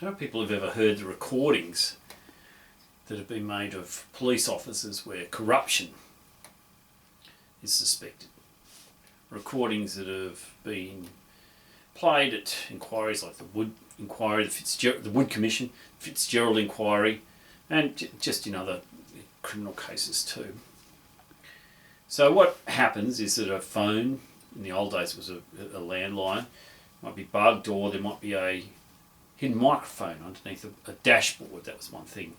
I don't know if people have ever heard the recordings that have been made of police officers where corruption is suspected. Recordings that have been played at inquiries like the Wood Inquiry, the Wood Commission, Fitzgerald Inquiry, and just in other criminal cases too. So what happens is that a phone, in the old days it was a landline, might be bugged, or there might be a hidden microphone underneath a dashboard. That was one thing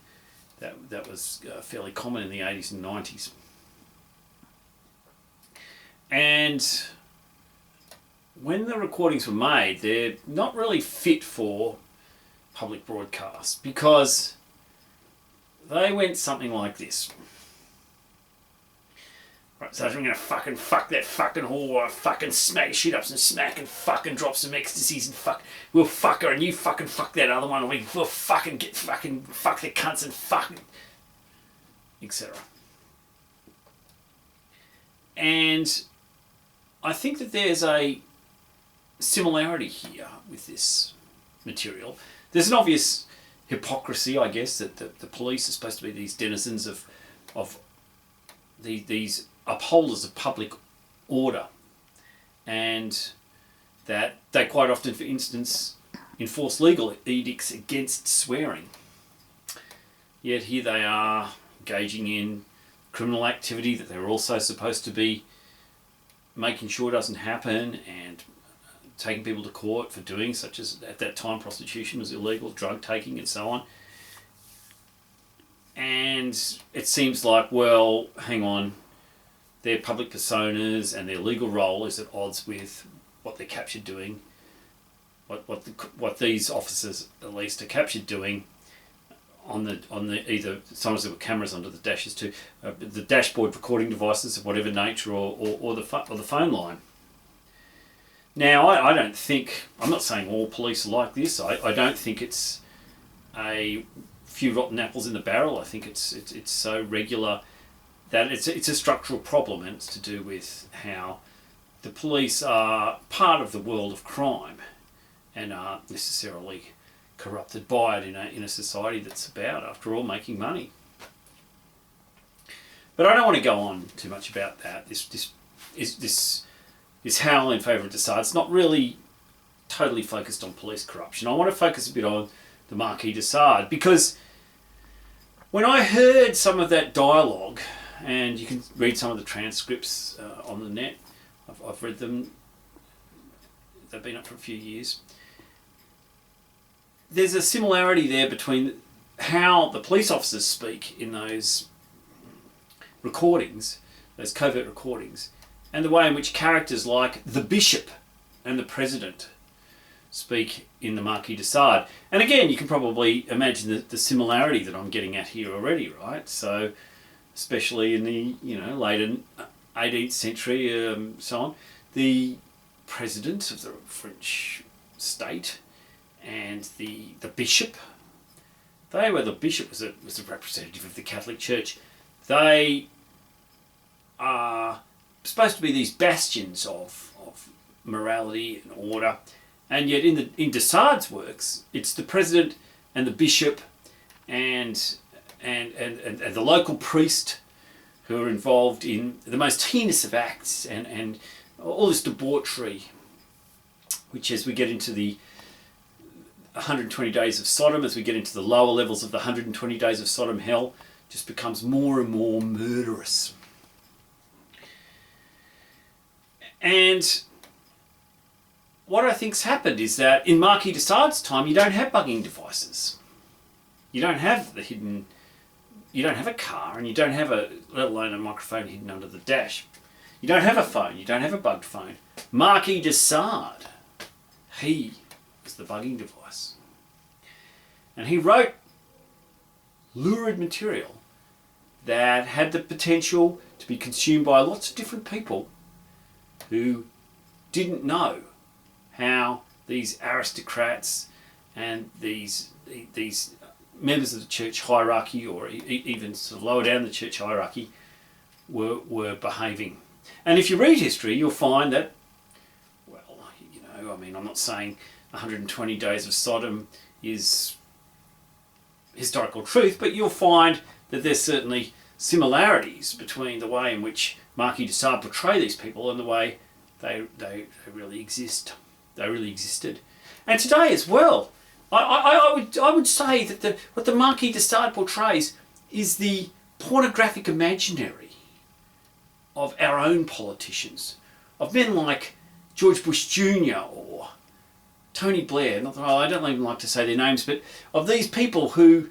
that was fairly common in the 80s and 90s. And when the recordings were made, they're not really fit for public broadcast because they went something like this. Right, so I'm going to fucking fuck that fucking whore, fucking smack shit up some smack and fucking drop some ecstasies and we'll fuck her and you fucking fuck that other one and we'll fucking fuck the cunts and fucking, etc. And I think that there's a similarity here with this material. There's an obvious hypocrisy, I guess, that the police are supposed to be these denizens of these upholders of public order, and that they quite often, for instance, enforce legal edicts against swearing. Yet here they are engaging in criminal activity that they're also supposed to be making sure doesn't happen, and taking people to court for doing, such as at that time prostitution was illegal, drug taking and so on. And it seems like, well, hang on, their public personas and their legal role is at odds with what they're captured doing, what these officers at least are captured doing on the either, sometimes there were cameras under the dashes too, the dashboard recording devices of whatever nature, or the phone line. Now, I don't think, I'm not saying all police are like this. I don't think it's a few rotten apples in the barrel. I think it's so regular that it's a structural problem, and it's to do with how the police are part of the world of crime and aren't necessarily corrupted by it in a society that's about, after all, making money. But I don't want to go on too much about that. This howl in favour of Dessart, it's not really totally focused on police corruption. I want to focus a bit on the Marquis de Sade, because when I heard some of that dialogue, and you can read some of the transcripts on the net, I've read them, they've been up for a few years, there's a similarity there between how the police officers speak in those recordings, those covert recordings, and the way in which characters like the Bishop and the President speak in the Marquis de Sade. And again, you can probably imagine the similarity that I'm getting at here already, right? So, especially in the later 18th century, so on, the President of the French state and the Bishop, the Bishop was a representative of the Catholic Church. They are supposed to be these bastions of morality and order, and yet in de Sade's works, it's the President and the Bishop and the local priest who are involved in the most heinous of acts and all this debauchery, which, as we get into the 120 Days of Sodom, as we get into the lower levels of the 120 Days of Sodom hell, just becomes more and more murderous. And what I think's happened is that in Marquis de Sade's time, you don't have bugging devices. You don't have you don't have a car, and you don't have let alone a microphone hidden under the dash. You don't have a phone, you don't have a bugged phone. Marquis de Sade, he was the bugging device. And he wrote lurid material that had the potential to be consumed by lots of different people who didn't know how these aristocrats and these members of the church hierarchy, or even sort of lower down the church hierarchy, were behaving. And if you read history, you'll find that, well, I'm not saying 120 Days of Sodom is historical truth, but you'll find that there's certainly similarities between the way in which Marquis de Sade portray these people and the way they really exist. They really existed. And today as well, I would say that what the Marquis de Sade portrays is the pornographic imaginary of our own politicians, of men like George Bush Jr. or Tony Blair. Not that I don't even like to say their names, but of these people who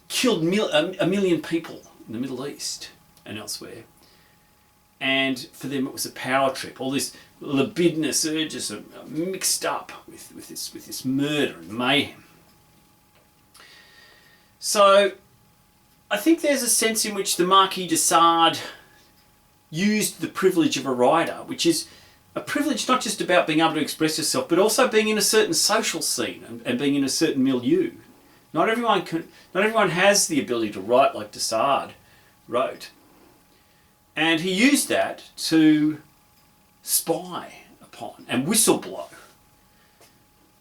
killed a million people in the Middle East and elsewhere. And for them it was a power trip. All this libidinous urges are mixed up with this murder and mayhem. So I think there's a sense in which the Marquis de Sade used the privilege of a writer, which is a privilege not just about being able to express yourself, but also being in a certain social scene and being in a certain milieu. Not everyone has the ability to write like de Sade wrote. And he used that to spy upon and whistleblow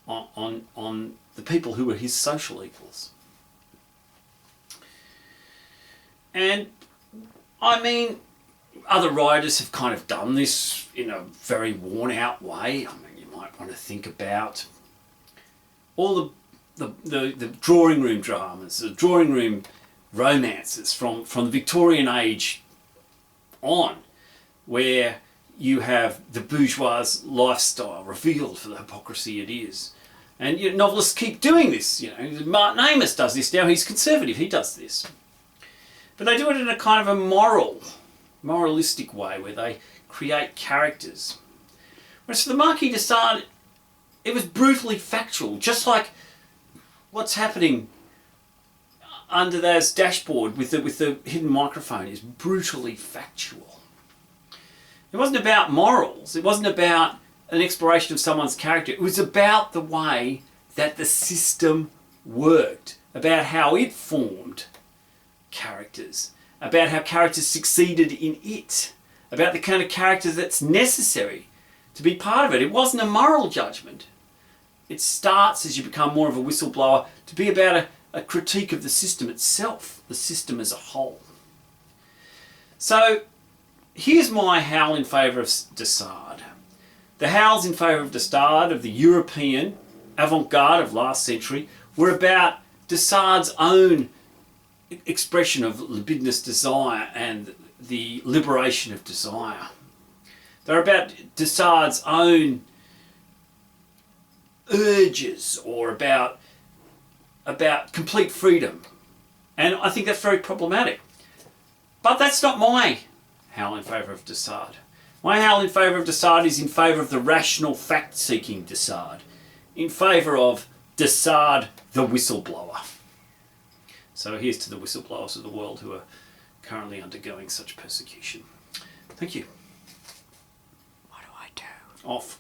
on the people who were his social equals. And I mean, other writers have kind of done this in a very worn out way. I mean, you might want to think about all the drawing room dramas, the drawing room romances from the Victorian age on, where you have the bourgeois lifestyle revealed for the hypocrisy it is. And novelists keep doing this. Martin Amis does this now. He's conservative. He does this. But they do it in a kind of a moralistic way where they create characters. Whereas for the Marquis de Sade, it was brutally factual, just like what's happening under that dashboard with the hidden microphone is brutally factual. It wasn't about morals. It wasn't about an exploration of someone's character. It was about the way that the system worked, about how it formed characters, about how characters succeeded in it, about the kind of characters that's necessary to be part of it. It wasn't a moral judgment. It starts, as you become more of a whistleblower, to be about a critique of the system itself, the system as a whole. So here's my howl in favour of de Sade. The howls in favour of de Sade, of the European avant-garde of last century, were about de Sade's own expression of libidinous desire and the liberation of desire. They're about de Sade's own urges, or about complete freedom. And I think that's very problematic. But that's not my howl in favour of de Sade. My howl in favour of de Sade is in favour of the rational fact-seeking de Sade, in favour of de Sade the whistleblower. So here's to the whistleblowers of the world who are currently undergoing such persecution. Thank you. What do I do? Off.